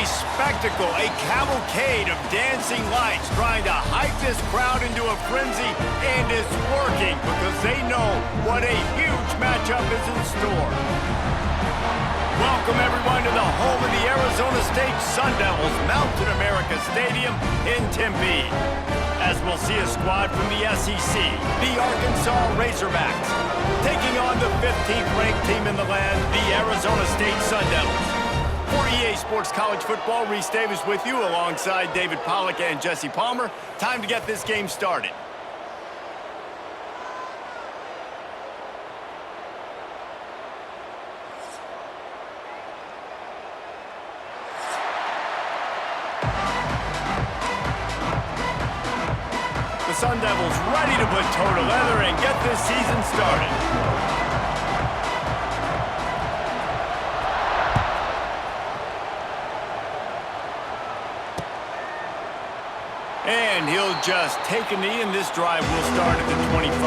A spectacle, a cavalcade of dancing lights trying to hype this crowd into a frenzy, and it's working because they know what a huge matchup is in store. Welcome everyone to the home of the Arizona State Sun Devils, Mountain America Stadium in Tempe. As we'll see a squad from the SEC, the Arkansas Razorbacks, taking on the 15th ranked team in the land, the Arizona State Sun Devils. For EA Sports College Football, Reese Davis with you alongside David Pollack and Jesse Palmer. Time to get this game started. The Sun Devils ready to put toe to leather and get this season started. And he'll just take a knee, and this drive will start at the 25.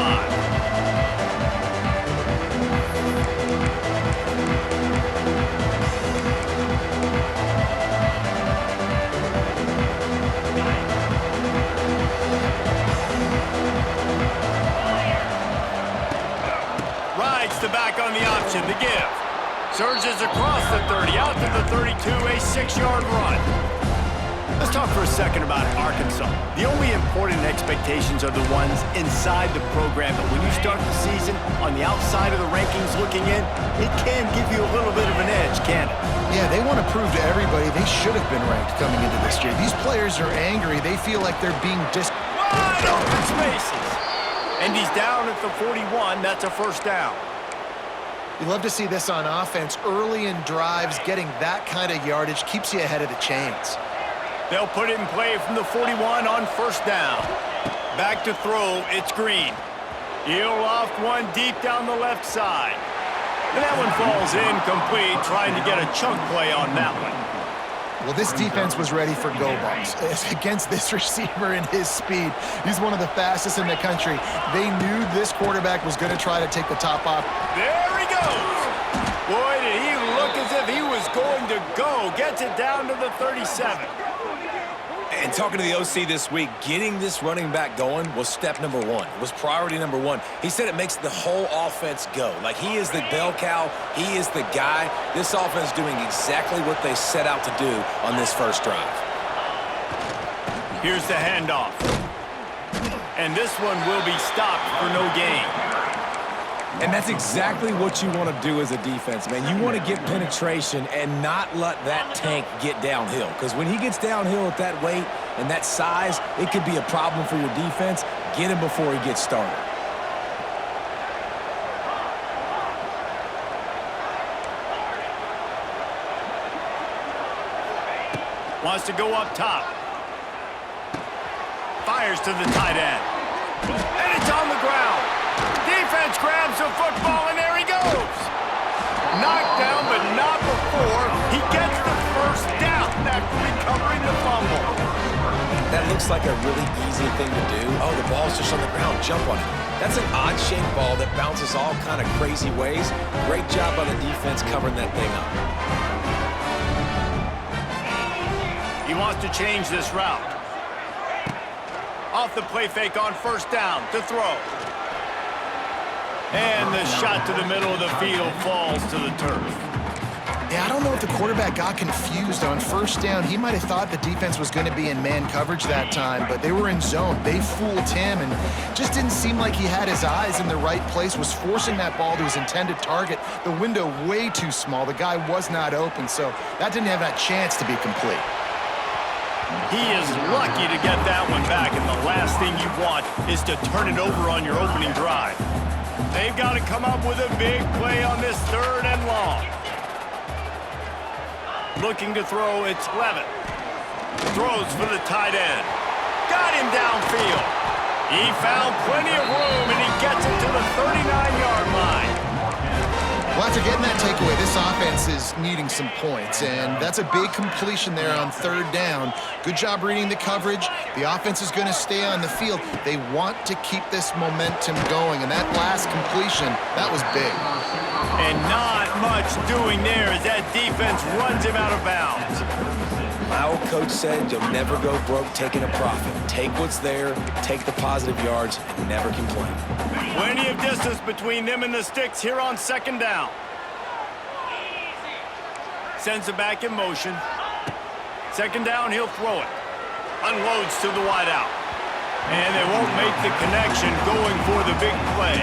Rides the back on the option, the give. Surges across the 30, out to the 32, a 6-yard run. Let's talk for a second about Arkansas. The only important expectations are the ones inside the program, but when you start the season on the outside of the rankings looking in, it can give you a little bit of an edge, can't it? Yeah, they want to prove to everybody they should have been ranked coming into this year. These players are angry. They feel like they're being wide open spaces. And he's down at the 41. That's a first down. You love to see this on offense. Early in drives, getting that kind of yardage keeps you ahead of the chains. They'll put it in play from the 41 on first down. Back to throw, it's Green. He'll loft one deep down the left side. And that one falls incomplete, trying to get a chunk play on that one. Well, this defense was ready for go balls. Against this receiver and his speed, he's one of the fastest in the country. They knew this quarterback was going to try to take the top off. There he goes. Boy, did he look as if he was going to go. Gets it down to the 37. And talking to the OC this week, getting this running back going was step number one. It was priority number one. He said it makes the whole offense go. Like, he is the bell cow. He is the guy. This offense doing exactly what they set out to do on this first drive. Here's the handoff. And this one will be stopped for no gain. And that's exactly what you want to do as a defense, man. You want to get penetration and not let that tank get downhill. Because when he gets downhill at that weight and that size, it could be a problem for your defense. Get him before he gets started. Wants to go up top. Fires to the tight end. And it's on the ground. Defense grabs the football, and there he goes. Knocked down, but not before he gets the first down after recovering the fumble. That looks like a really easy thing to do. Oh, the ball's just on the ground. Jump on it. That's an odd-shaped ball that bounces all kind of crazy ways. Great job on the defense covering that thing up. He wants to change this route. Off the play fake on first down to throw. And the shot to the middle of the field falls to the turf. Yeah, I don't know if the quarterback got confused on first down. He might have thought the defense was going to be in man coverage that time, but they were in zone. They fooled him and just didn't seem like he had his eyes in the right place, was forcing that ball to his intended target. The window way too small. The guy was not open, so that didn't have that chance to be complete. He is lucky to get that one back, and the last thing you want is to turn it over on your opening drive. They've got to come up with a big play on this third and long. Looking to throw, it's Levitt. Throws for the tight end. Got him downfield. He found plenty of room, and he gets it to the 39-yard line. Well, after getting that takeaway, this offense is needing some points, and that's a big completion there on third down. Good job reading the coverage. The offense is going to stay on the field. They want to keep this momentum going, and that last completion, that was big. And not much doing there as that defense runs him out of bounds. My old coach said you'll never go broke taking a profit. Take what's there, take the positive yards, and never complain. Plenty of distance between them and the sticks here on second down. Sends it back in motion. Second down, he'll throw it. Unloads to the wideout. And they won't make the connection going for the big play.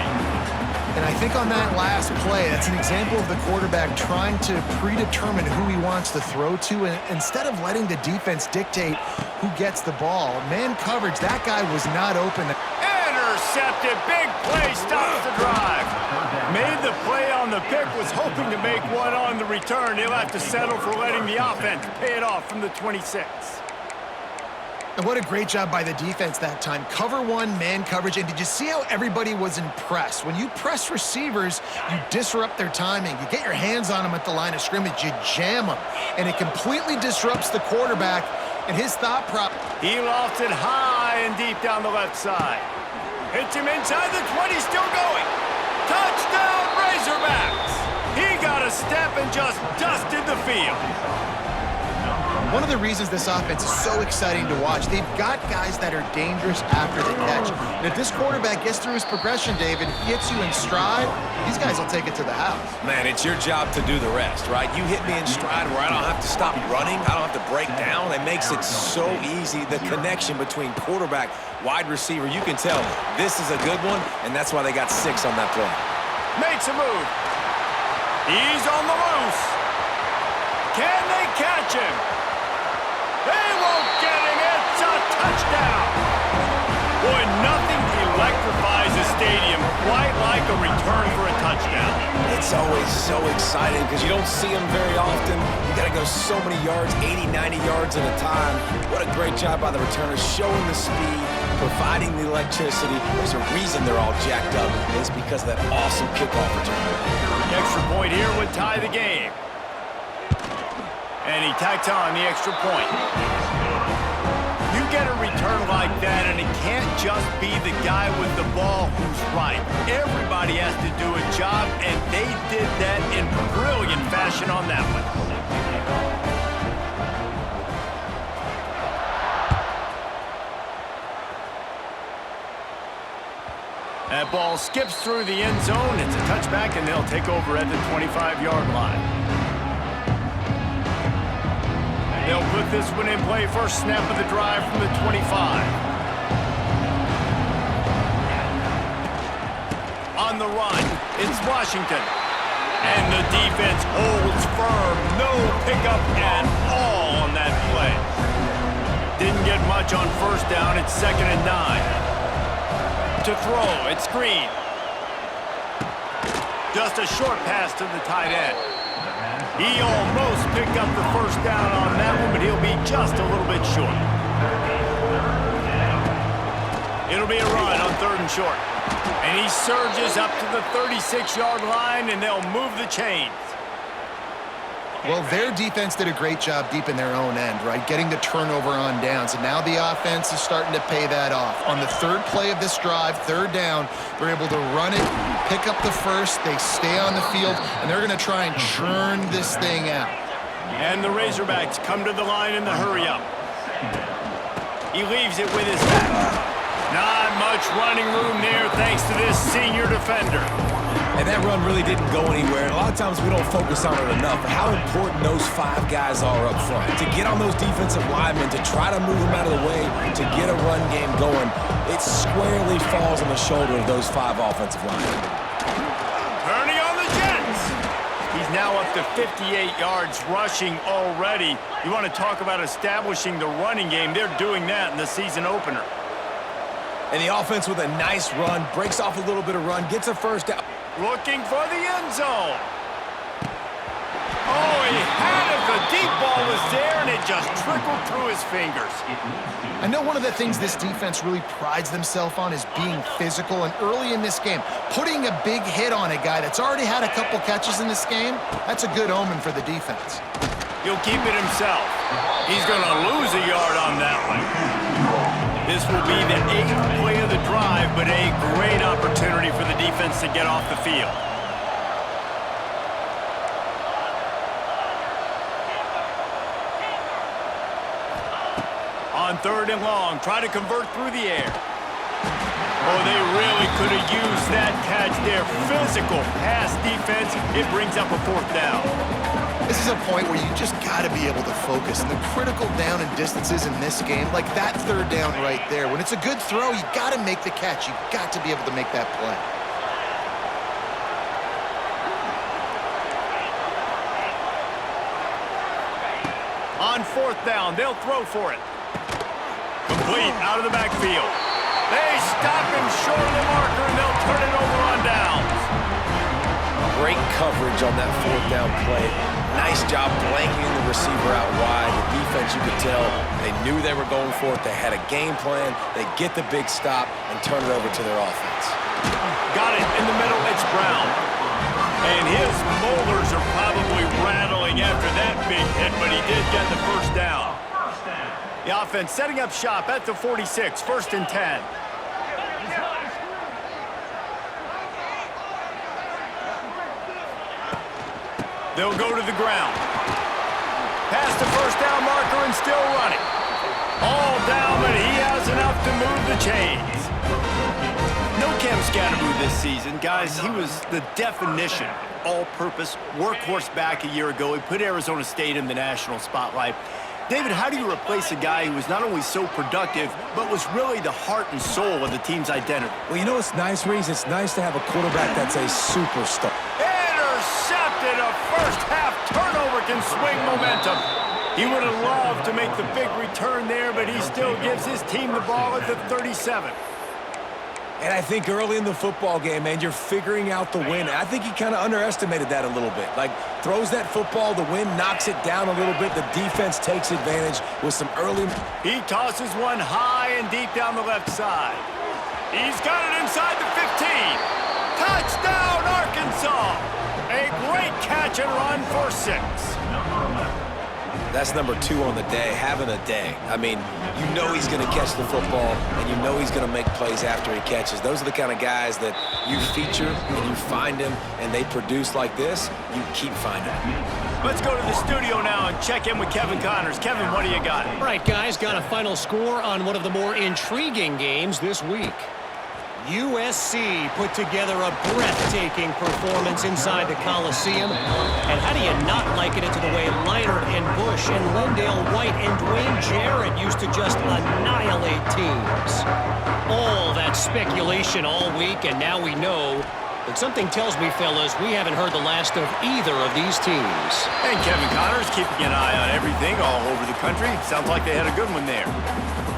And I think on that last play, that's an example of the quarterback trying to predetermine who he wants to throw to, and instead of letting the defense dictate who gets the ball. Man coverage, that guy was not open. Intercepted. Big play stops the drive. Made the play on the pick, was hoping to make one on the return. He'll have to settle for letting the offense pay it off from the 26. And what a great job by the defense that time. Cover one, man coverage, and did you see how everybody was impressed? When you press receivers, you disrupt their timing. You get your hands on them at the line of scrimmage, you jam them, and it completely disrupts the quarterback and his thought process. He lofts it high and deep down the left side. Hits him inside the 20, still going. Touchdown, Razorbacks! He got a step and just dusted the field. One of the reasons this offense is so exciting to watch, they've got guys that are dangerous after the catch. And if this quarterback gets through his progression, David, hits you in stride, these guys will take it to the house. Man, it's your job to do the rest, right? You hit me in stride where I don't have to stop running. I don't have to break down. It makes it so easy. The connection between quarterback, wide receiver, you can tell this is a good one, and that's why they got 6 on that play. Makes a move. He's on the loose. Can they catch him? They won't get him. It's a touchdown. Boy, nothing electrifies a stadium quite like a return for a touchdown. It's always so exciting because you don't see them very often. You got to go so many yards, 80, 90 yards at a time. What a great job by the returners, showing the speed, providing the electricity. There's a reason they're all jacked up. It's because of that awesome kickoff return. The extra point here would tie the game. And he tacks on the extra point. You get a return like that, and it can't just be the guy with the ball who's right. Everybody has to do a job, and they did that in brilliant fashion on that one. That ball skips through the end zone. It's a touchback, and they'll take over at the 25-yard line. They'll put this one in play. First snap of the drive from the 25. On the run, it's Washington. And the defense holds firm. No pickup at all on that play. Didn't get much on first down. It's 2nd and 9. To throw, it's Green. Just a short pass to the tight end. He almost picked up the first down on that one, but he'll be just a little bit short. It'll be a run on 3rd and short. And he surges up to the 36-yard line, and they'll move the chains. Well, their defense did a great job deep in their own end, right? Getting the turnover on downs, and now the offense is starting to pay that off. On the 3rd play of this drive, 3rd down, they're able to run it, pick up the first, they stay on the field, and they're going to try and churn this thing out. And the Razorbacks come to the line in the hurry-up. He leaves it with his back. Not much running room there thanks to this senior defender. And that run really didn't go anywhere. And a lot of times we don't focus on it enough, but how important those 5 guys are up front. To get on those defensive linemen, to try to move them out of the way, to get a run game going, it squarely falls on the shoulder of those 5 offensive linemen. Turning on the Jets. He's now up to 58 yards rushing already. You want to talk about establishing the running game. They're doing that in the season opener. And the offense with a nice run, breaks off a little bit of run, gets a first down. Looking for the end zone. Oh, he had it. The deep ball was there, and it just trickled through his fingers. I know one of the things this defense really prides themselves on is being physical, and early in this game, putting a big hit on a guy that's already had a couple catches in this game, that's a good omen for the defense. He'll keep it himself. He's going to lose a yard on that one. This will be the 8th play of the drive, but a great opportunity for the defense to get off the field. On 3rd and long, try to convert through the air. Oh, they really could have used that catch there. Physical pass defense. It brings up a 4th down. This is a point where you just got to be able to focus. And the critical down and distances in this game, like that 3rd down right there, when it's a good throw, you got to make the catch. You got to be able to make that play. On 4th down, they'll throw for it. Complete out of the backfield. They stop him short of the marker, and they'll turn it over on downs. Great coverage on that 4th down play. Nice job blanketing the receiver out wide. The defense, you could tell, they knew they were going for it. They had a game plan. They get the big stop and turn it over to their offense. Got it in the middle. It's Brown. And his molars are probably rattling after that big hit, but he did get the 1st down. The offense setting up shop at the 46, 1st and 10. They'll go to the ground. Past the 1st down marker and still running. All down, but he has enough to move the chains. No Cam Scatterboo this season. Guys, he was the definition all-purpose workhorse back a year ago. He put Arizona State in the national spotlight. David, how do you replace a guy who was not only so productive, but was really the heart and soul of the team's identity? Well, you know what's nice, Reese? It's nice to have a quarterback that's a superstar. Intercepted. A first-half turnover can swing momentum. He would have loved to make the big return there, but he still gives his team the ball at the 37. And I think early in the football game, man, you're figuring out the win. I think he kind of underestimated that a little bit. Like, throws that football, the wind knocks it down a little bit. The defense takes advantage with some early... He tosses one high and deep down the left side. He's got it inside the 15. Touchdown, Arkansas! A great catch and run for 6. That's number 2 on the day, having a day. I mean, you know he's going to catch the football, and you know he's going to make plays after he catches. Those are the kind of guys that you feature, and you find him, and they produce like this. You keep finding them. Let's go to the studio now and check in with Kevin Connors. Kevin, what do you got? All right, guys, got a final score on one of the more intriguing games this week. USC put together a breathtaking performance inside the Coliseum. And how do you not liken it to the way Leinart and Bush and Lendale White and Dwayne Jarrett used to just annihilate teams? All that speculation all week, and now we know. But something tells me, fellas, we haven't heard the last of either of these teams. And Kevin Connors keeping an eye on everything all over the country. Sounds like they had a good one there.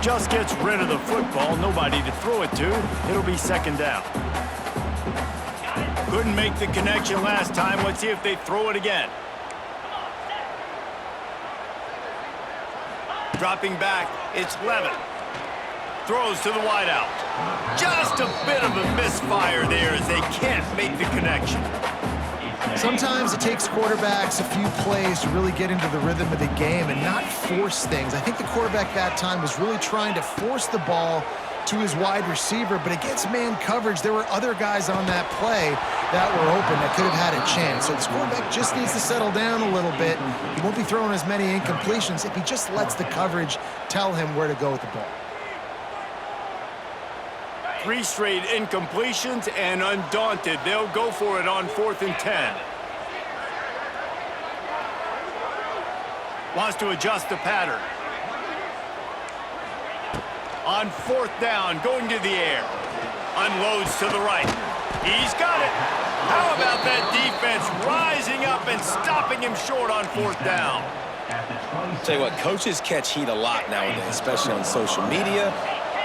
Just gets rid of the football, nobody to throw it to. It'll be 2nd down. Couldn't make the connection last time. Let's see if they throw it again. Dropping back, it's Levin. Throws to the wideout. Just a bit of a misfire there as they can't make the connection. Sometimes it takes quarterbacks a few plays to really get into the rhythm of the game and not force things. I think the quarterback that time was really trying to force the ball to his wide receiver, but against man coverage, there were other guys on that play that were open that could have had a chance. So this quarterback just needs to settle down a little bit. He won't be throwing as many incompletions if he just lets the coverage tell him where to go with the ball. 3 straight incompletions, and undaunted, they'll go for it on 4th and 10. Wants to adjust the pattern. On 4th down, going to the air. Unloads to the right. He's got it. How about that defense rising up and stopping him short on 4th down? Tell you what, coaches catch heat a lot nowadays, especially on social media.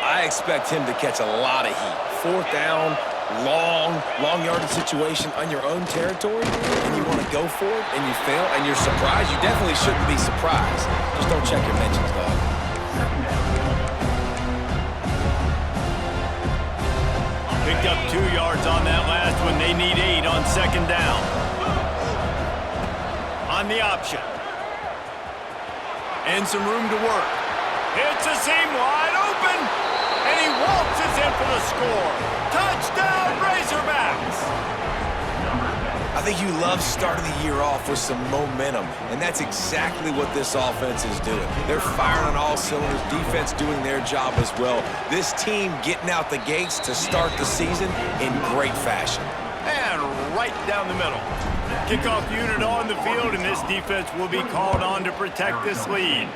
I expect him to catch a lot of heat. 4th down, long yardage situation on your own territory, and you want to go for it, and you fail, and you're surprised. You definitely shouldn't be surprised. Just don't check your mentions, dog. Picked up 2 yards on that last one. They need 8 on 2nd down. On the option. And some room to work. It's a seam wide open. And he waltzes in for the score. Touchdown, Razorbacks! I think you love starting the year off with some momentum, and that's exactly what this offense is doing. They're firing on all cylinders, defense doing their job as well. This team getting out the gates to start the season in great fashion. And right down the middle. Kickoff unit on the field, and this defense will be called on to protect this lead.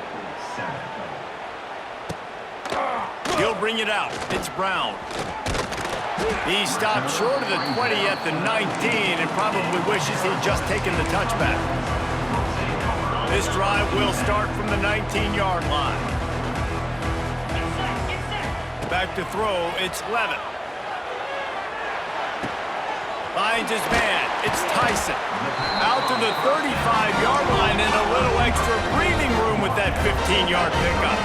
He'll bring it out. It's Brown. He stopped short of the 20 at the 19 and probably wishes he'd just taken the touchback. This drive will start from the 19-yard line. Back to throw, it's Levitt. Finds his man, it's Tyson. Out to the 35-yard line and a little extra breathing room with that 15-yard pickup.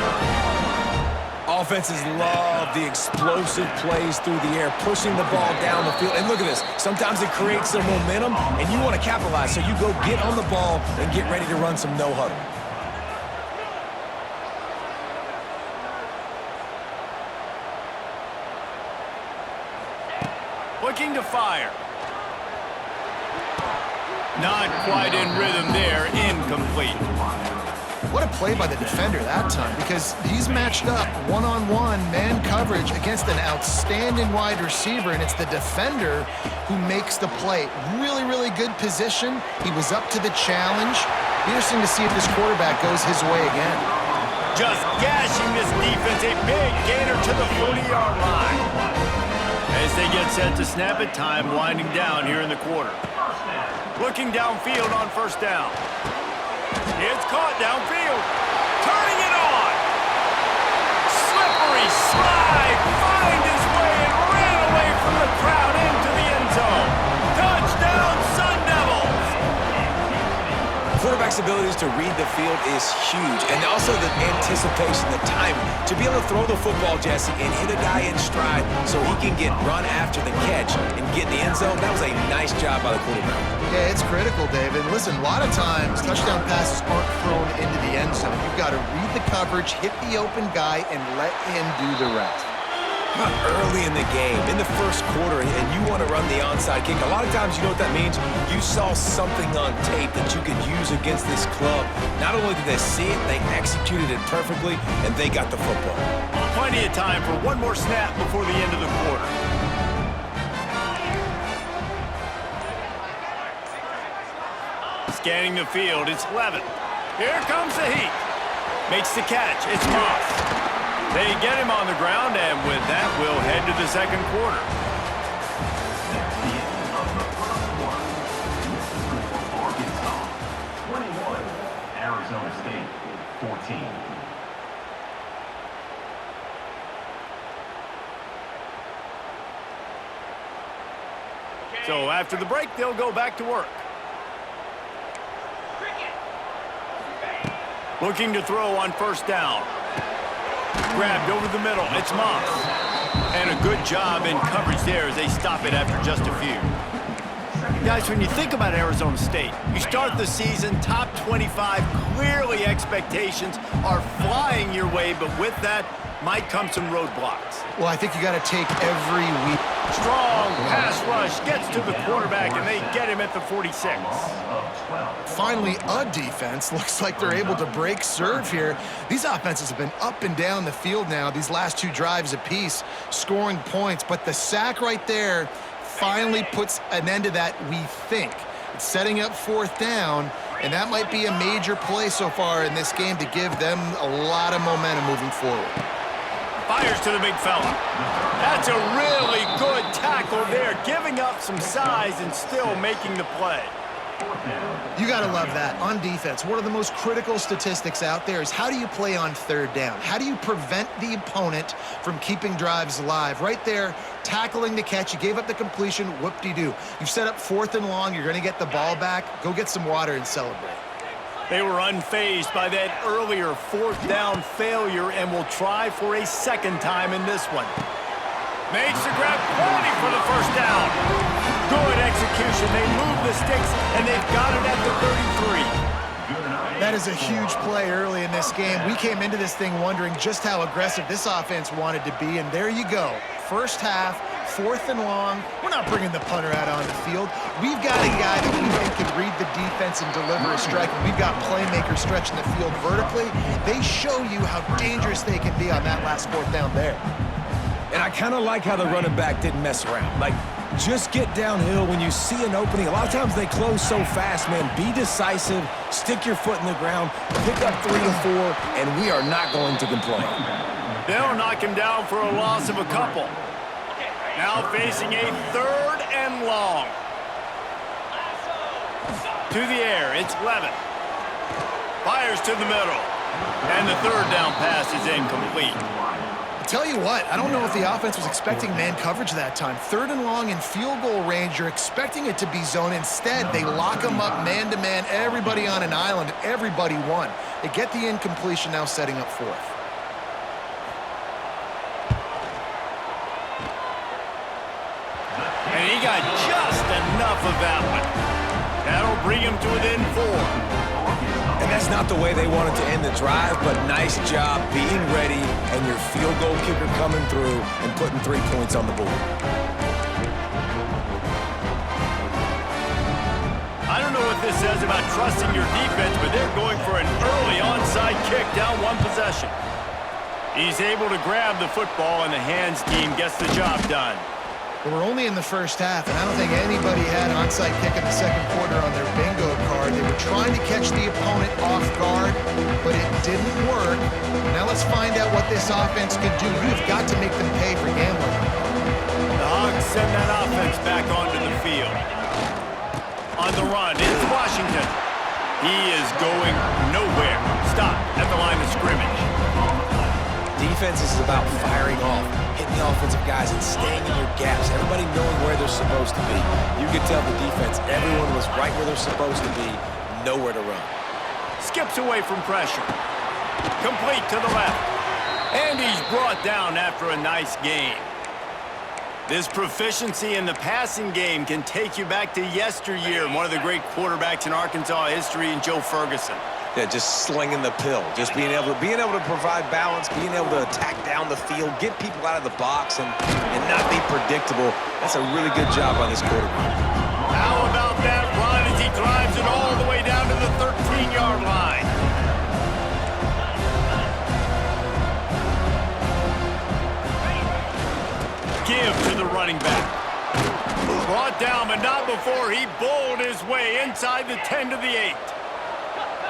Offenses love the explosive plays through the air, pushing the ball down the field. And look at this. Sometimes it creates some momentum, and you want to capitalize. So you go get on the ball and get ready to run some no-huddle. Looking to fire. Not quite in rhythm there. Incomplete. What a play by the defender that time, because he's matched up one-on-one man coverage against an outstanding wide receiver, and it's the defender who makes the play. Really, really good position. He was up to the challenge. Interesting to see if this quarterback goes his way again. Just gashing this defense. A big gainer to the 40-yard line. As they get set to snap it, time winding down here in the quarter. Looking downfield on first down. It's caught downfield. Turning it on. Slippery slide. Find his way and ran away from the crowd into the end zone. Touchdown, Sun Devils. Quarterback's abilities to read the field is huge, and also the anticipation, the timing. To be able to throw the football, Jesse, and hit a guy in stride so he can get run after the catch and get in the end zone, that was a nice job by the quarterback. Yeah, it's critical, David. Listen, a lot of times touchdown passes aren't thrown into the end zone. You've got to read the coverage, hit the open guy, and let him do the rest. Early in the game, in the first quarter, and you want to run the onside kick. A lot of times, you know what that means? You saw something on tape that you could use against this club. Not only did they see it, they executed it perfectly, and they got the football. Plenty of time for one more snap before the end of the quarter. Scanning the field, it's Levitt. Here comes the heat. Makes the catch, it's Moss. They get him on the ground, and with that, we'll head to the second quarter. That's the end of the first quarter. For Arkansas, 21. Arizona State, 14. So after the break, they'll go back to work. Looking to throw on first down. Grabbed over the middle. It's Moss. And a good job in coverage there as they stop it after just a few. Guys, when you think about Arizona State, you start the season top 25. Clearly expectations are flying your way, but with that might come some roadblocks. Well, I think you got to take every week. Strong pass rush gets to the quarterback, and they get him at the 46. Finally, a defense. Looks like they're able to break serve here. These offenses have been up and down the field now, these last two drives apiece, scoring points. But the sack right there finally puts an end to that, we think. It's setting up fourth down, and that might be a major play so far in this game to give them a lot of momentum moving forward. Fires to the big fella. That's a really good tackle there, giving up some size and still making the play. You got to love that. On defense, one of the most critical statistics out there is how do you play on third down? How do you prevent the opponent from keeping drives alive? Right there, tackling the catch. You gave up the completion. Whoop-de-doo. You've set up fourth and long. You're going to get the ball back. Go get some water and celebrate. They were unfazed by that earlier fourth down failure and will try for a second time in this one. Makes the grab, quality for the first down. Good execution. They move the sticks, and they've got it at the 33. That is a huge play early in this game. We came into this thing wondering just how aggressive this offense wanted to be, and there you go. First half, 4th and long. We're not bringing the punter out on the field. We've got a guy that we think can read the defense and deliver a strike. We've got playmakers stretching the field vertically. They show you how dangerous they can be on that last 4th down there. And I kind of like how the running back didn't mess around. Like, just get downhill when you see an opening. A lot of times they close so fast, man. Be decisive, stick your foot in the ground, pick up 3 to 4, and we are not going to complain. They'll knock him down for a loss of a couple. Now facing a 3rd and long. To the air, it's Levin. Fires to the middle. And the 3rd down pass is incomplete. Tell you what, I don't know if the offense was expecting man coverage that time. 3rd and long in field goal range, you're expecting it to be zone. Instead, they lock them up man-to-man, everybody on an island, everybody won. They get the incompletion, now setting up 4th. And he got just enough of that one. That'll bring him to within 4. And that's not the way they wanted to end the drive, but nice job being ready and your field goal kicker coming through and putting 3 points on the board. I don't know what this says about trusting your defense, but they're going for an early onside kick down 1 possession. He's able to grab the football, and the hands team gets the job done. We're only in the first half, and I don't think anybody had onside kick in the 2nd quarter on their bingo card. They were trying to catch the opponent off guard, but it didn't work. Now let's find out what this offense can do. You've got to make them pay for gambling. The Hogs send that offense back onto the field. On the run, it's Washington. He is going nowhere. Stop at the line of scrimmage. Defense is about firing off, hitting the offensive guys and staying in your gaps. Everybody knowing where they're supposed to be. You could tell the defense, everyone was right where they're supposed to be, nowhere to run. Skips away from pressure. Complete to the left. And he's brought down after a nice gain. This proficiency in the passing game can take you back to yesteryear, one of the great quarterbacks in Arkansas history, in Joe Ferguson. Yeah, just slinging the pill, just being able to provide balance, being able to attack down the field, get people out of the box, and not be predictable. That's a really good job by this quarterback. How about that run as he drives it all the way down to the 13-yard line? Give to the running back. Brought down, but not before he bowled his way inside the 10 to the 8.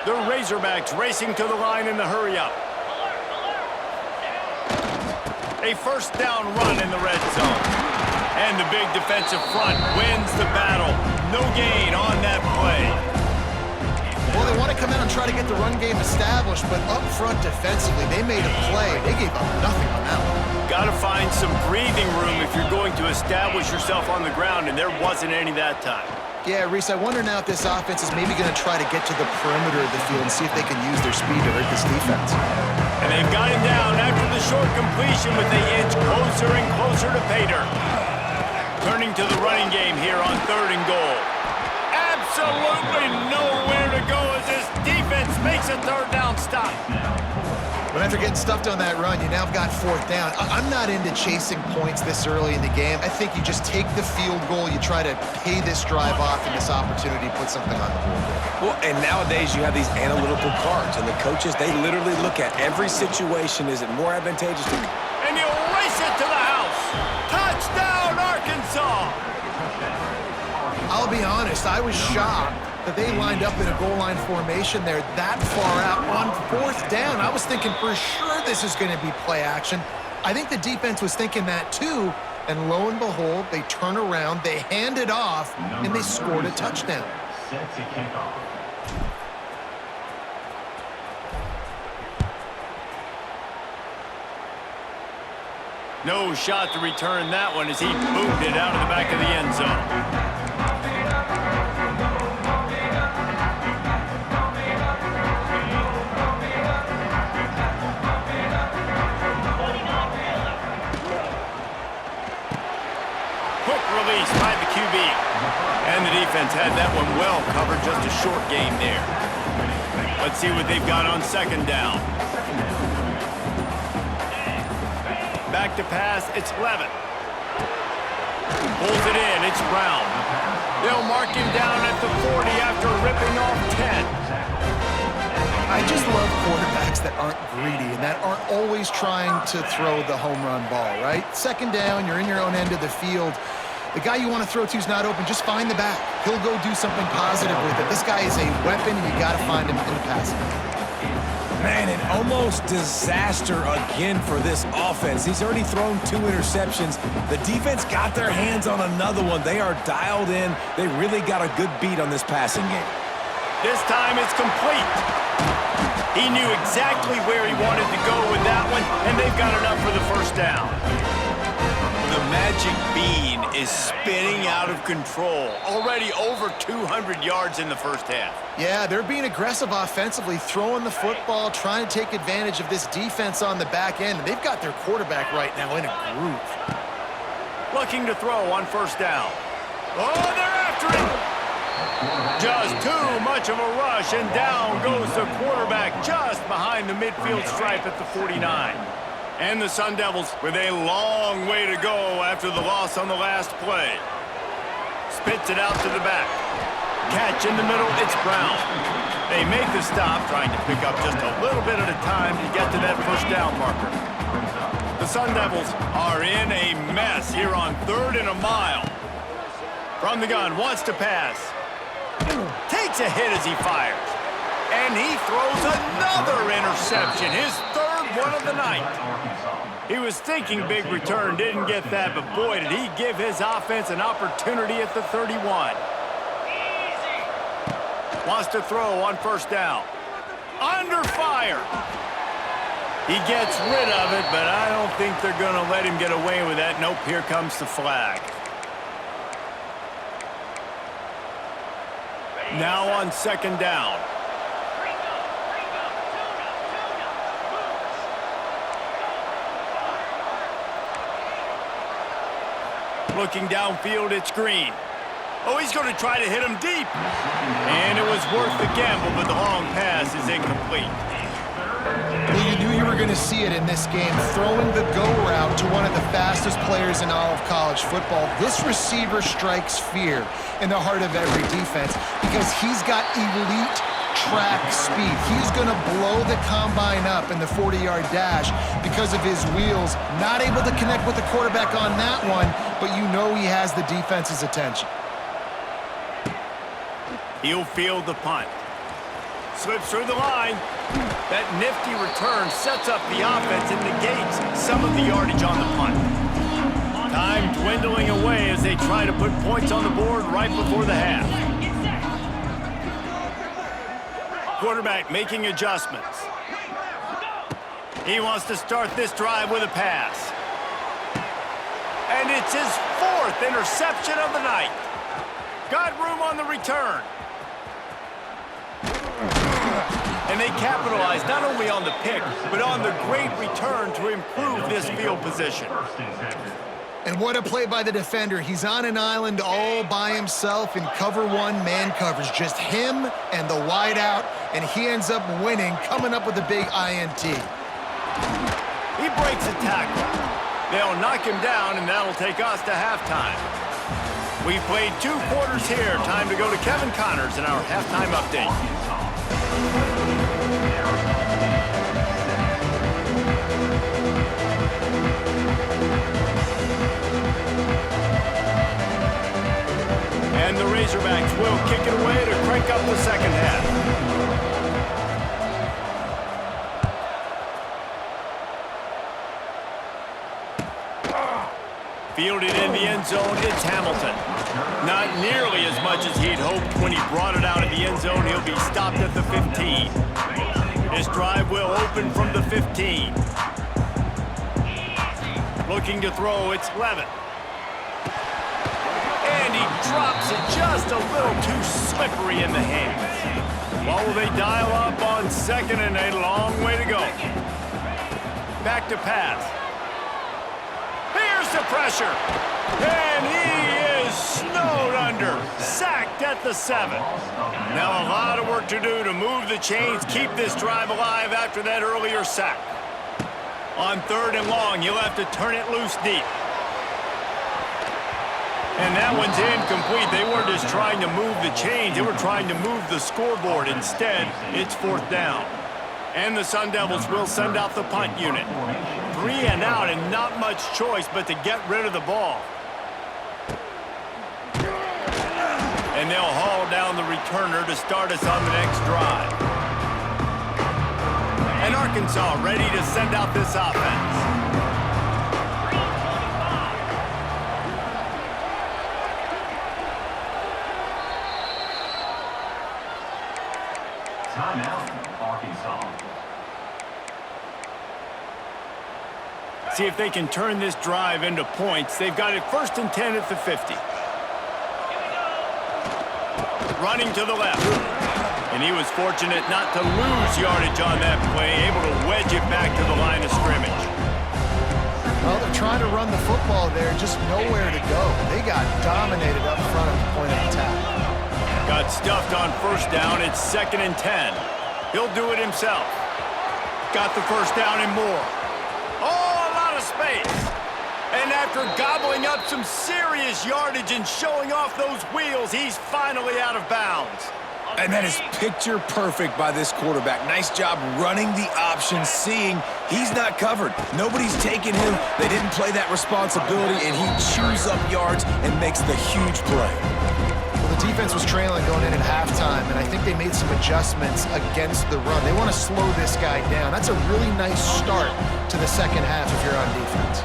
The Razorbacks racing to the line in the hurry-up. A 1st down run in the red zone. And the big defensive front wins the battle. No gain on that play. Well, they want to come out and try to get the run game established, but up front defensively, they made a play. They gave up nothing on that one. Got to find some breathing room if you're going to establish yourself on the ground, and there wasn't any that time. Yeah, Reese, I wonder now if this offense is maybe going to try to get to the perimeter of the field and see if they can use their speed to hurt this defense. And they've got him down after the short completion with the inch closer and closer to pay dirt. Turning to the running game here on 3rd and goal. Absolutely nowhere to go as this defense makes a 3rd down stop. But after getting stuffed on that run, you now have got 4th down. I'm not into chasing points this early in the game. I think you just take the field goal, you try to pay this drive off, and this opportunity to put something on the board. Well, and nowadays you have these analytical cards, and the coaches, they literally look at every situation. Is it more advantageous to... And he'll race it to the house. Touchdown, Arkansas! I'll be honest, I was shocked that they lined up in a goal line formation there that far out on 4th down. I was thinking for sure this is going to be play action. I think the defense was thinking that too, and lo and behold, they turn around, they hand it off, and they scored a touchdown. Set to kick off. No shot to return that one as he boomed it out of the back of the end zone. Release by the QB. And the defense had that one well covered, just a short gain there. Let's see what they've got on 2nd down. Back to pass, it's Levin. Pulls it in. It's Brown. They'll mark him down at the 40 after ripping off 10. I just love quarterbacks that aren't greedy and that aren't always trying to throw the home run ball, right? Second down, you're in your own end of the field. The guy you want to throw to is not open. Just find the back. He'll go do something positive with it. This guy is a weapon, and you got to find him in the passing game. Man, an almost disaster again for this offense. He's already thrown 2 interceptions. The defense got their hands on another one. They are dialed in. They really got a good beat on this passing game. This time it's complete. He knew exactly where he wanted to go with that one, and they've got enough for the first down. The magic bean is spinning out of control. Already over 200 yards in the first half. Yeah, they're being aggressive offensively, throwing the football, trying to take advantage of this defense on the back end. They've got their quarterback right now in a groove. Looking to throw on first down. Oh, they're after him! Just too much of a rush, and down goes the quarterback just behind the midfield stripe at the 49. And the Sun Devils with a long way to go after the loss on the last play. Spits it out to the back. Catch in the middle, it's Brown. They make the stop, trying to pick up just a little bit at a time to get to that first down marker. The Sun Devils are in a mess here on 3rd and a mile. From the gun, wants to pass. Takes a hit as he fires. And he throws another interception, his 3rd one of the night. He was thinking big return, didn't get that, but boy, did he give his offense an opportunity at the 31. Wants to throw on first down. Under fire. He gets rid of it, but I don't think they're going to let him get away with that. Nope, here comes the flag. Now on second down. Looking downfield, it's Green. Oh, he's going to try to hit him deep. And it was worth the gamble, but the long pass is incomplete. Well, you knew you were going to see it in this game, throwing the go route to one of the fastest players in all of college football. This receiver strikes fear in the heart of every defense because he's got elite track speed. He's going to blow the combine up in the 40-yard dash because of his wheels. Not able to connect with the quarterback on that one, but you know he has the defense's attention. He'll field the punt. Slips through the line. That nifty return sets up the offense and negates some of the yardage on the punt. Time dwindling away as they try to put points on the board right before the half. Quarterback making adjustments. He wants to start this drive with a pass. And it's his 4th interception of the night. Got room on the return. And they capitalize not only on the pick, but on the great return to improve this field position. And what a play by the defender. He's on an island all by himself in cover 1 man coverage. Just him and the wideout, and he ends up winning, coming up with a big INT. He breaks a tackle. They'll knock him down, and that'll take us to halftime. We've played 2 quarters here. Time to go to Kevin Connors in our halftime update. And the Razorbacks will kick it away to crank up the second half. Fielded in the end zone, it's Hamilton. Not nearly as much as he'd hoped when he brought it out of the end zone. He'll be stopped at the 15. His drive will open from the 15. Looking to throw, it's Levitt. And he drops it just a little too slippery in the hands. What will they dial up on second and a long way to go? Back to pass. Here's the pressure. And he is snowed under. Sacked at the 7. Now a lot of work to do to move the chains, keep this drive alive after that earlier sack. On 3rd and long, you'll have to turn it loose deep. And that one's incomplete. They weren't just trying to move the chains. They were trying to move the scoreboard. Instead, it's 4th down. And the Sun Devils will send out the punt unit. 3 and out and not much choice but to get rid of the ball. And they'll haul down the returner to start us on the next drive. And Arkansas ready to send out this offense. Timeout, Arkansas. See if they can turn this drive into points. They've got it 1st and 10 at the 50. Running to the left. And he was fortunate not to lose yardage on that play, able to wedge it back to the line of scrimmage. Well, they're trying to run the football there, just nowhere to go. They got dominated up front at the point of attack. Got stuffed on 1st down. It's 2nd and 10. He'll do it himself. Got the 1st down and more. Oh, a lot of space. And after gobbling up some serious yardage and showing off those wheels, he's finally out of bounds. And that is picture perfect by this quarterback. Nice job running the option, seeing he's not covered. Nobody's taking him. They didn't play that responsibility, and he chews up yards and makes the huge play. Well, the defense was trailing going in at halftime, and I think they made some adjustments against the run. They want to slow this guy down. That's a really nice start to the second half if you're on defense.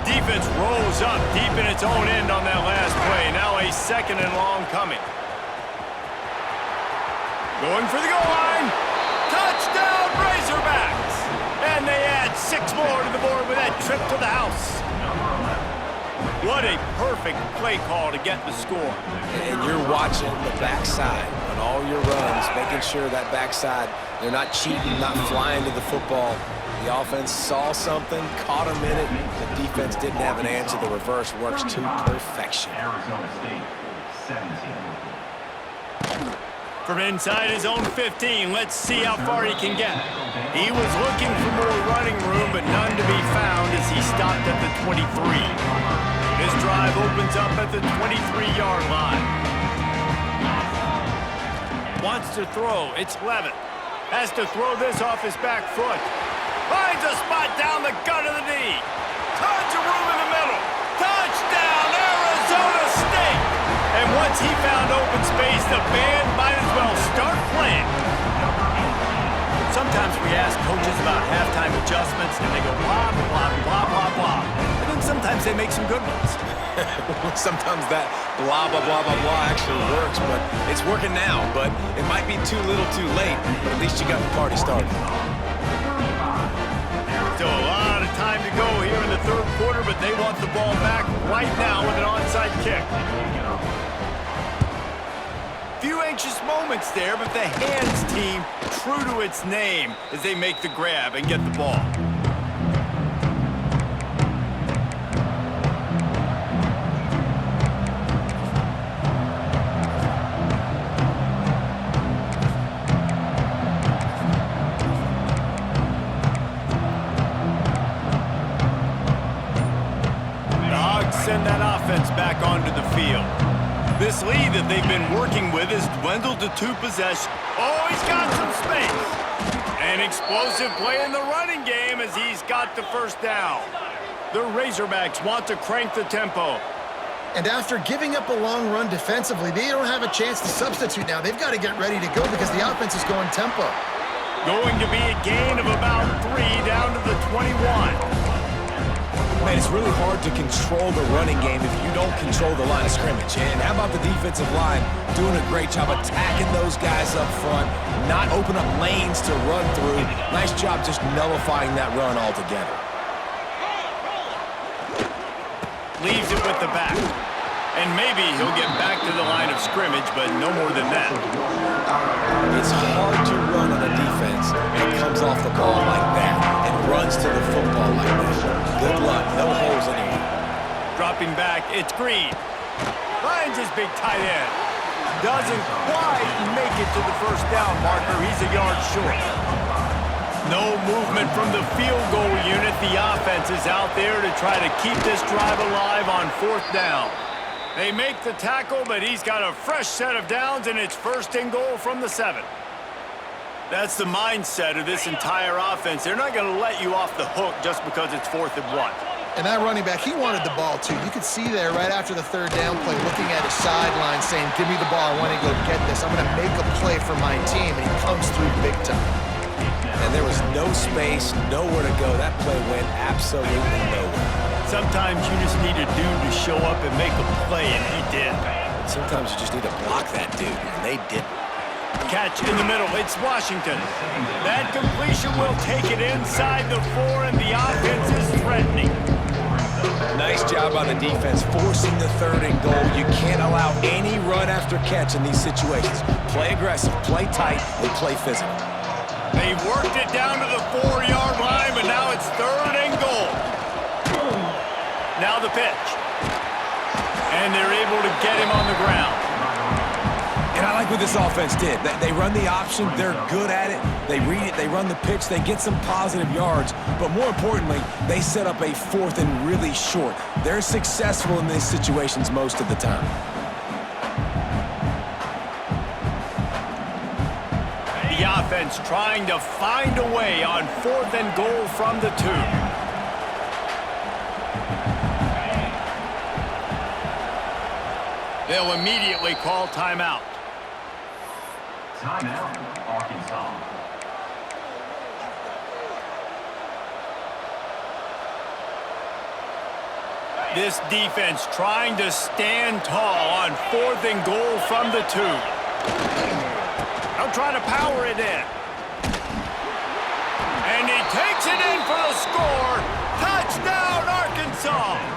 Defense rolls up deep in its own end on that last play. Now a 2nd and long coming. Going for the goal line. Touchdown, Razorbacks! And they add 6 more to the board with that trip to the house. What a perfect play call to get the score. And you're watching the backside on all your runs, making sure that backside, they're not cheating, not flying to the football. The offense saw something, caught him in it. The defense didn't have an answer. The reverse works to perfection. Arizona State, 17. From inside his own 15, let's see how far he can get. He was looking for more running room, but none to be found as he stopped at the 23. His drive opens up at the 23-yard line. Wants to throw. It's Levitt. Has to throw this off his back foot. Finds a spot down the gut of the knee. Tons of room in the middle. Touchdown, Arizona State! And once he found open space, the band might as well start playing. Sometimes we ask coaches about halftime adjustments, and they go blah, blah, blah, blah, blah. And then sometimes they make some good ones. Sometimes that blah, blah, blah, blah, blah actually works, but it's working now. But it might be too little too late, but at least you got the party started. Still a lot of time to go here in the 3rd quarter, but they want the ball back right now with an onside kick. Few anxious moments there, but the hands team true to its name as they make the grab and get the ball. The Hogs send that offense back onto the field. This lead that they've been working with has dwindled to 2 possessions. Oh, he's got some space. An explosive play in the running game as he's got the 1st down. The Razorbacks want to crank the tempo. And after giving up a long run defensively, they don't have a chance to substitute now. They've got to get ready to go because the offense is going tempo. Going to be a gain of about 3 down to the 21. Man, it's really hard to control the running game if you don't control the line of scrimmage. And how about the defensive line doing a great job attacking those guys up front, not open up lanes to run through. Nice job just nullifying that run altogether. Leaves it with the back. And maybe he'll get back to the line of scrimmage, but no more than that. It's hard to run on a defense that comes off the ball like that and runs to the football like that. Good luck. No holes anywhere. Dropping back, it's Green. Finds his big tight end. Doesn't quite make it to the 1st down marker. He's a yard short. No movement from the field goal unit. The offense is out there to try to keep this drive alive on 4th down. They make the tackle, but he's got a fresh set of downs, and it's 1st and goal from the 7. That's the mindset of this entire offense. They're not going to let you off the hook just because it's 4th and 1. And that running back, he wanted the ball, too. You could see there right after the 3rd down play, looking at his sideline, saying, give me the ball. I want to go get this. I'm going to make a play for my team, and he comes through big time. And there was no space, nowhere to go. That play went absolutely nowhere. Sometimes you just need a dude to show up and make a play, and he did. But sometimes you just need to block that dude, and they didn't. Catch in the middle. It's Washington. That completion will take it inside the 4, and the offense is threatening. Nice job by the defense forcing the 3rd and goal. You can't allow any run after catch in these situations. Play aggressive, play tight, and play physical. They worked it down to the 4-yard line, but now it's 3rd and goal. Now the pitch. And they're able to get him on the ground. And I like what this offense did. They run the option. They're good at it. They read it. They run the pitch. They get some positive yards. But more importantly, they set up a 4th and really short. They're successful in these situations most of the time. The offense trying to find a way on 4th and goal from the 2. They'll immediately call timeout. Timeout, Arkansas. This defense trying to stand tall on 4th and goal from the 2. They'll try to power it in. And he takes it in for the score. Touchdown, Arkansas!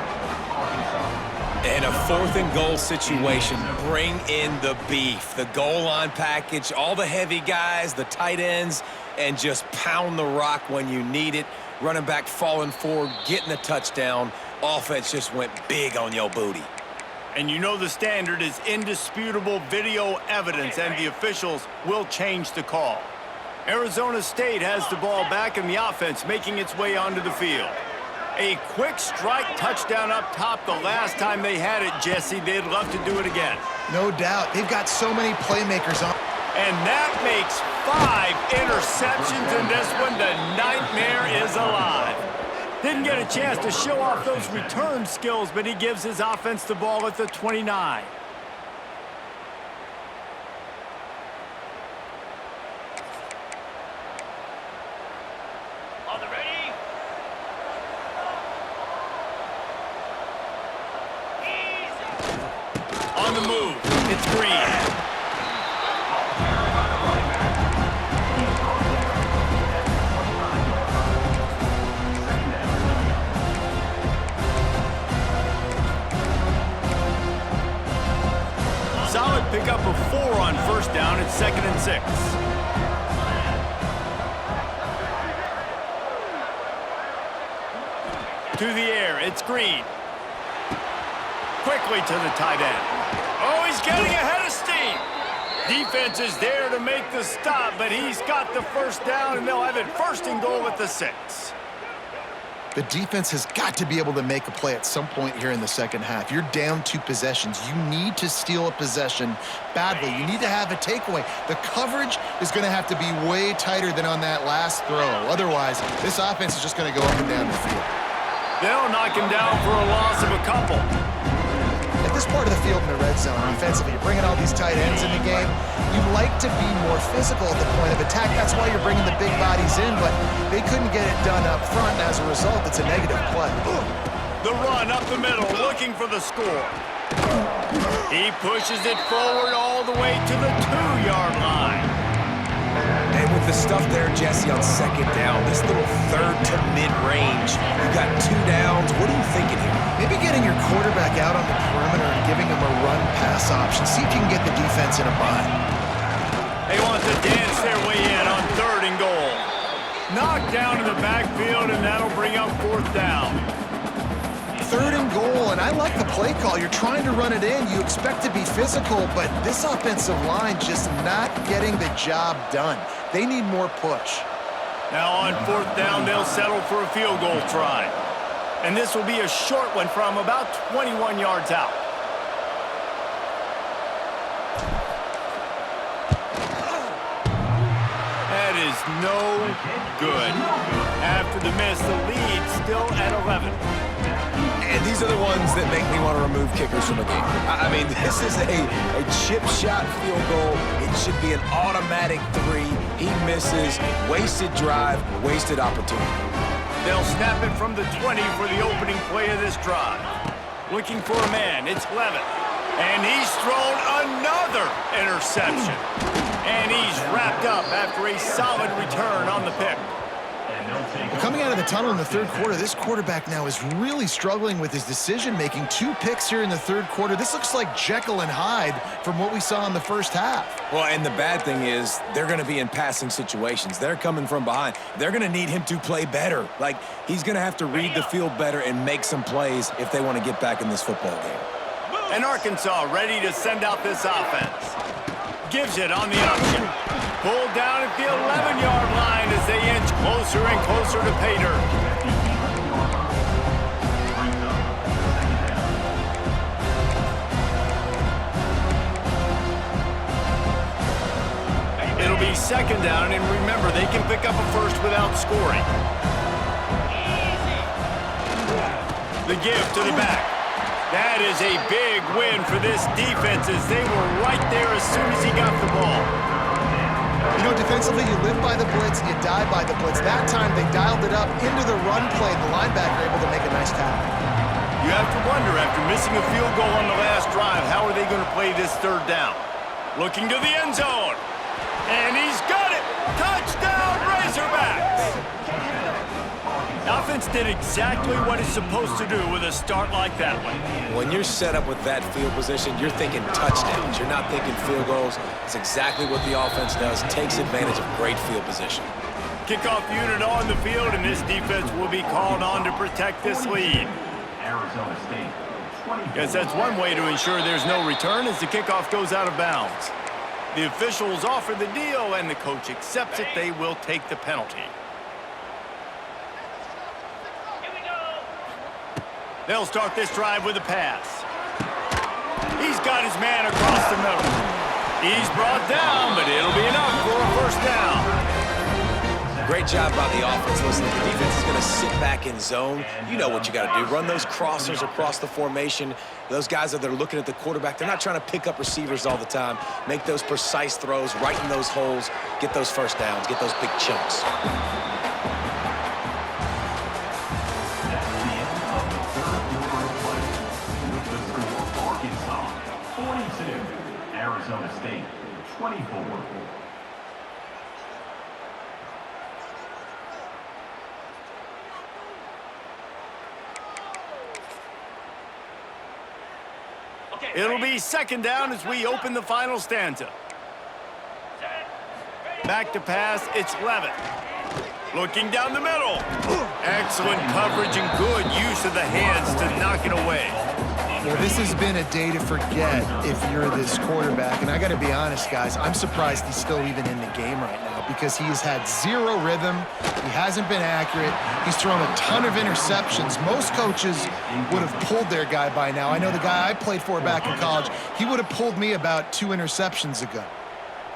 In a 4th and goal situation, bring in the beef, the goal line package, all the heavy guys, the tight ends, and just pound the rock when you need it. Running back falling forward, getting a touchdown. Offense just went big on your booty. And you know the standard is indisputable video evidence, and the officials will change the call. Arizona State has the ball back in the offense, making its way onto the field. A quick strike touchdown up top the last time they had it, Jesse. They'd love to do it again. No doubt. They've got so many playmakers on. And that makes 5 interceptions in this one. The nightmare is alive. Didn't get a chance to show off those return skills, but he gives his offense the ball at the 29. On the ready? On the move, it's Green. Solid pickup of 4 on 1st down. It's 2nd and 6. To the air, it's Green. Quickly to the tight end. Oh, he's getting ahead of steam. Defense is there to make the stop, but he's got the 1st down, and they'll have it 1st and goal at the 6. The defense has got to be able to make a play at some point here in the 2nd half. You're down 2 possessions. You need to steal a possession badly. You need to have a takeaway. The coverage is going to have to be way tighter than on that last throw. Otherwise, this offense is just going to go up and down the field. They'll knock him down for a loss of a couple. At this part of the field in the red zone, offensively, you're bringing all these tight ends in the game. You like to be more physical at the point of attack. That's why you're bringing the big bodies in, but they couldn't get it done up front, and as a result, it's a negative play. The run up the middle, looking for the score. He pushes it forward all the way to the 2-yard line. And with the stuff there, Jesse, on 2nd down, this little 3rd to mid-range, you got 2 downs. What are you thinking here? Maybe getting your quarterback out on the perimeter and giving him a run-pass option. See if you can get the defense in a bind. They want to dance their way in on 3rd and goal. Knocked down in the backfield, and that'll bring up 4th down. 3rd and goal, and I like the play call. You're trying to run it in. You expect to be physical, but this offensive line just not getting the job done. They need more push. Now on 4th down, they'll settle for a field goal try. And this will be a short one from about 21 yards out. no good. After the miss, the lead still at 11. And these are the ones that make me want to remove kickers from a game. I mean, this is a chip shot field goal. It should be an automatic 3. He misses. Wasted drive, wasted opportunity. They'll snap it from the 20 for the opening play of this drive. Looking for a man, it's Levitt. And he's thrown another interception. And he's wrapped up after a solid return on the pick. Coming out of the tunnel in the third quarter, this quarterback now is really struggling with his decision-making. 2 picks here in the third quarter. This looks like Jekyll and Hyde from what we saw in the first half. Well, and the bad thing is they're going to be in passing situations. They're coming from behind. They're going to need him to play better. Like, he's going to have to read the field better and make some plays if they want to get back in this football game. And Arkansas ready to send out this offense. Gives it on the option. Pulled down at the 11-yard line as they inch closer and closer to pay dirt. It'll be second down, and remember, they can pick up a first without scoring. The give to the back. That is a big win for this defense as they were right there as soon as he got the ball. You know, defensively, you live by the blitz, you die by the blitz. That time, they dialed it up into the run play, and the linebacker able to make a nice tackle. You have to wonder, after missing a field goal on the last drive, how are they going to play this third down? Looking to the end zone. And he's got it! Touchdown, Razorbacks! The offense did exactly what it's supposed to do with a start like that one. When you're set up with that field position, you're thinking touchdowns. You're not thinking field goals. It's exactly what the offense does. Takes advantage of great field position. Kickoff unit on the field, and this defense will be called on to protect this lead. Arizona State. Guess that's one way to ensure there's no return as the kickoff goes out of bounds. The officials offer the deal, and the coach accepts it. They will take the penalty. They'll start this drive with a pass. He's got his man across the middle. He's brought down, but it'll be enough for a first down. Great job by the offense. Listen, the defense is going to sit back in zone. You know what you got to do. Run those crossers across the formation. Those guys that are looking at the quarterback, they're not trying to pick up receivers all the time. Make those precise throws, right in those holes, get those first downs, get those big chunks. Arizona State, 24. It'll be second down as we open the final stanza. Back to pass, it's Levitt. Looking down the middle. Excellent coverage and good use of the hands to knock it away. Well, this has been a day to forget if you're this quarterback. And I got to be honest, guys, I'm surprised he's still even in the game right now because he has had zero rhythm. He hasn't been accurate. He's thrown a ton of interceptions. Most coaches would have pulled their guy by now. I know the guy I played for back in college, he would have pulled me about 2 interceptions ago.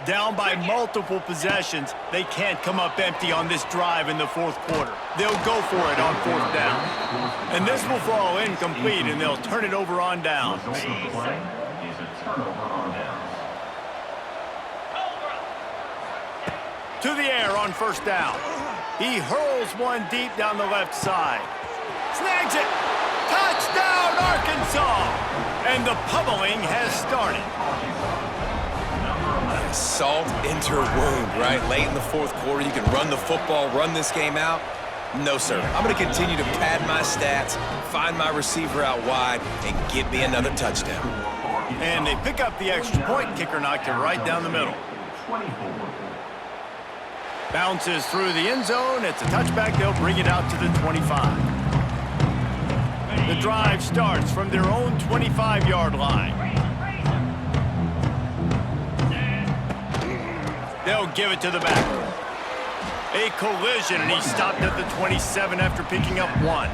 Down by multiple possessions, they can't come up empty on this drive in the fourth quarter. They'll go for it on fourth down. And this will fall incomplete, and they'll turn it over on downs. The result of the play is a turnover on downs. To the air on first down. He hurls one deep down the left side. Snags it. Touchdown, Arkansas! And the pummeling has started. Salt into her wound, right? Late in the fourth quarter, you can run the football, run this game out. No, sir. I'm going to continue to pad my stats, find my receiver out wide, and get me another touchdown. And they pick up the extra point. Kicker knocked it right down the middle. 24. Bounces through the end zone. It's a touchback. They'll bring it out to the 25. The drive starts from their own 25-yard line. They'll give it to the back. A collision, and he stopped at the 27 after picking up 1.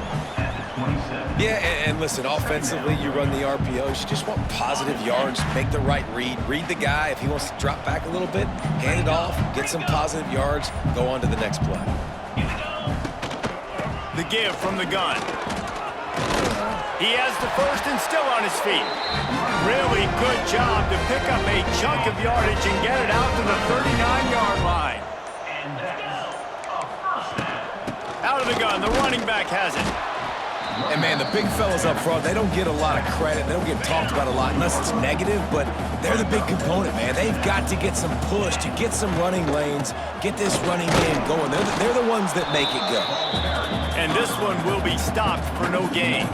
27. Yeah, and listen, offensively, you run the RPOs. You just want positive yards, make the right read the guy. If he wants to drop back a little bit, hand it off, get some positive yards, go on to the next play. The give from the gun. He has the first and still on his feet. Really good job to pick up a chunk of yardage and get it out to the 39-yard line. And that's a first down. Out of the gun, the running back has it. And, man, the big fellas up front, they don't get a lot of credit. They don't get talked about a lot unless it's negative, but they're the big component, man. They've got to get some push, to get some running lanes, get this running game going. They're the ones that make it go. And this one will be stopped for no gain.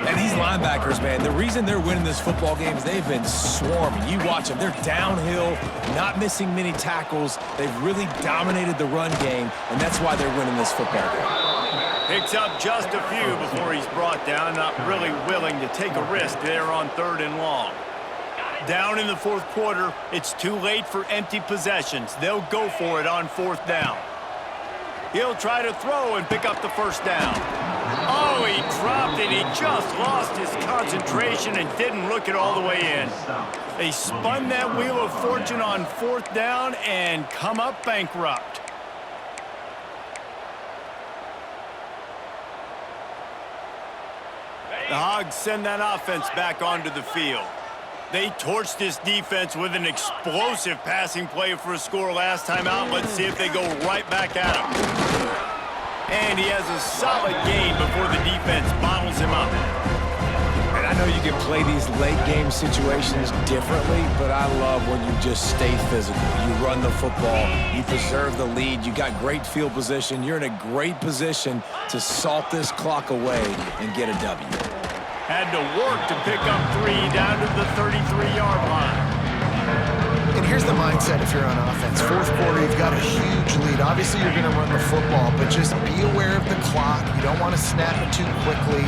And these linebackers, man, the reason they're winning this football game is they've been swarming. You watch them. They're downhill, not missing many tackles. They've really dominated the run game, and that's why they're winning this football game. Picks up just a few before he's brought down, not really willing to take a risk there on 3rd and long. Down in the 4th quarter, it's too late for empty possessions. They'll go for it on 4th down. He'll try to throw and pick up the first down. Oh, he dropped it. He just lost his concentration and didn't look it all the way in. They spun that wheel of fortune on 4th down and come up bankrupt. The Hogs send that offense back onto the field. They torched this defense with an explosive passing play for a score last time out. Let's see if they go right back at him. And he has a solid gain before the defense bottles him up. And I know you can play these late game situations differently, but I love when you just stay physical. You run the football, you preserve the lead, you got great field position, you're in a great position to salt this clock away and get a W. Had to work to pick up 3 down to the 33-yard line. And here's the mindset if you're on offense. 4th quarter, you've got a huge lead. Obviously, you're going to run the football, but just be aware of the clock. You don't want to snap it too quickly.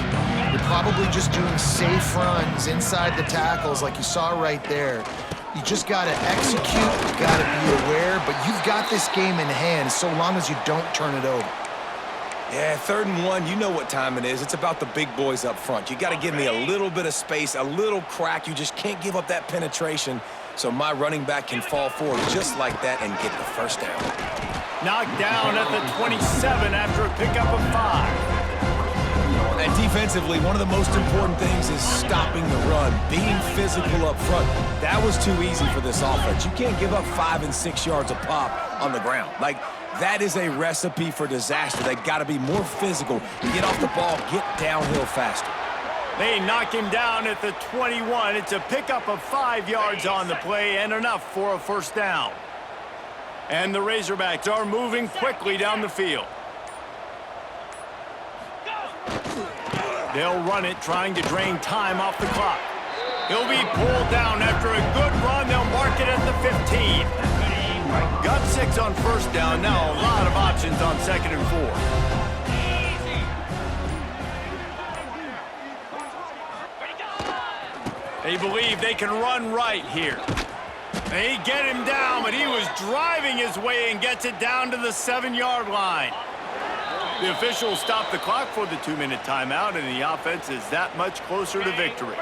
You're probably just doing safe runs inside the tackles like you saw right there. You just got to execute. You got to be aware, but you've got this game in hand so long as you don't turn it over. Yeah, 3rd and 1, you know what time it is. It's about the big boys up front. You got to give me a little bit of space, a little crack. You just can't give up that penetration so my running back can fall forward just like that and get the first down. Knocked down at the 27 after a pickup of 5. And defensively, one of the most important things is stopping the run, being physical up front. That was too easy for this offense. You can't give up 5 and 6 yards a pop on the ground. Like, that is a recipe for disaster. They got to be more physical. You get off the ball, get downhill faster. They knock him down at the 21. It's a pickup of 5 yards on the play and enough for a first down. And the Razorbacks are moving quickly down the field. They'll run it, trying to drain time off the clock. He'll be pulled down after a good run. They'll mark it at the 15. Got 6 on first down. Now a lot of options on 2nd and 4. They believe they can run right here. They get him down, but he was driving his way and gets it down to the 7-yard line. The officials stop the clock for the 2-minute timeout, and the offense is that much closer to victory.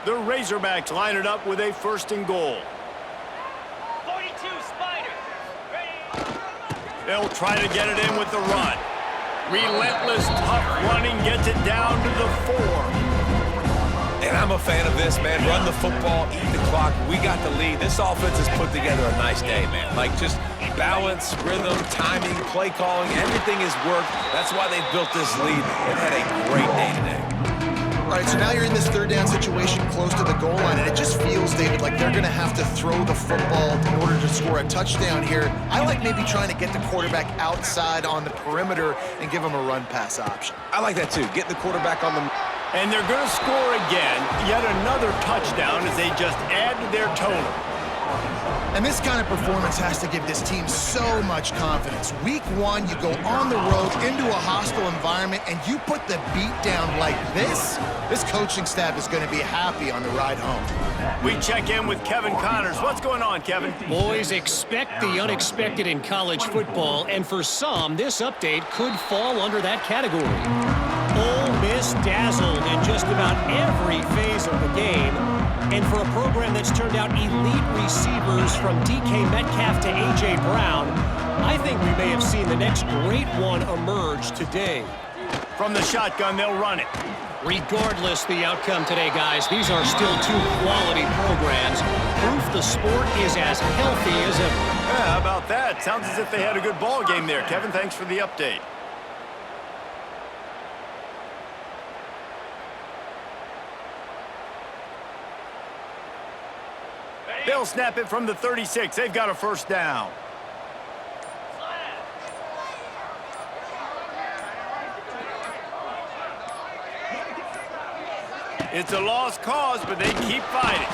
The Razorbacks line it up with a 1st and goal. 42 Spiders. Ready. They'll try to get it in with the run. Relentless, tough running gets it down to the 4. And I'm a fan of this, man. Run the football, eat the clock. We got the lead. This offense has put together a nice day, man. Like, just balance, rhythm, timing, play calling, everything has worked. That's why they've built this lead and had a great day today. All right, so now you're in this 3rd down situation close to the goal line, and it just feels, David, like they're going to have to throw the football in order to score a touchdown here. I like maybe trying to get the quarterback outside on the perimeter and give him a run-pass option. I like that, too. Get the quarterback on the... And they're going to score again, yet another touchdown as they just add to their total. And this kind of performance has to give this team so much confidence. Week 1, you go on the road into a hostile environment, and you put the beat down like this coaching staff is going to be happy on the ride home. We check in with Kevin Connors. What's going on, Kevin? Boys, expect the unexpected in college football, and for some, this update could fall under that category. Ole Miss dazzled in just about every phase of the game, and for a program that's turned out elite receivers from DK Metcalf to A.J. Brown, I think we may have seen the next great one emerge today. From the shotgun, they'll run it. Regardless the outcome today, guys, these are still two quality programs. Proof the sport is as healthy as ever. Yeah, how about that? Sounds as if they had a good ball game there. Kevin, thanks for the update. They'll snap it from the 36. They've got a first down. It's a lost cause, but they keep fighting.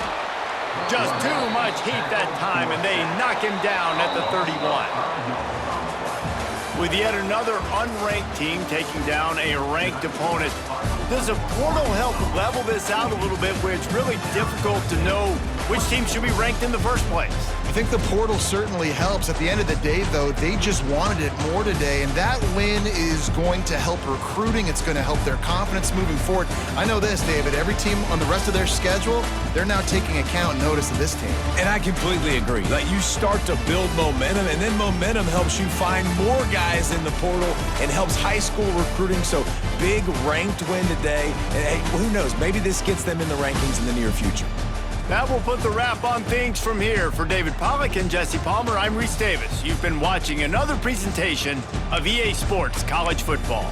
Just too much heat that time, and they knock him down at the 31. With yet another unranked team taking down a ranked opponent, does a portal help level this out a little bit where it's really difficult to know which team should be ranked in the first place? I think the portal certainly helps. At the end of the day, though, they just wanted it more today, and that win is going to help recruiting. It's going to help their confidence moving forward. I know this, David, every team on the rest of their schedule, they're now taking account and notice of this team. And I completely agree. Like, you start to build momentum, and then momentum helps you find more guys in the portal and helps high school recruiting. So big ranked win today, and hey, who knows, maybe this gets them in the rankings in the near future. That will put the wrap on things from here. For David Pollack and Jesse Palmer, I'm Reese Davis. You've been watching another presentation of EA Sports College Football.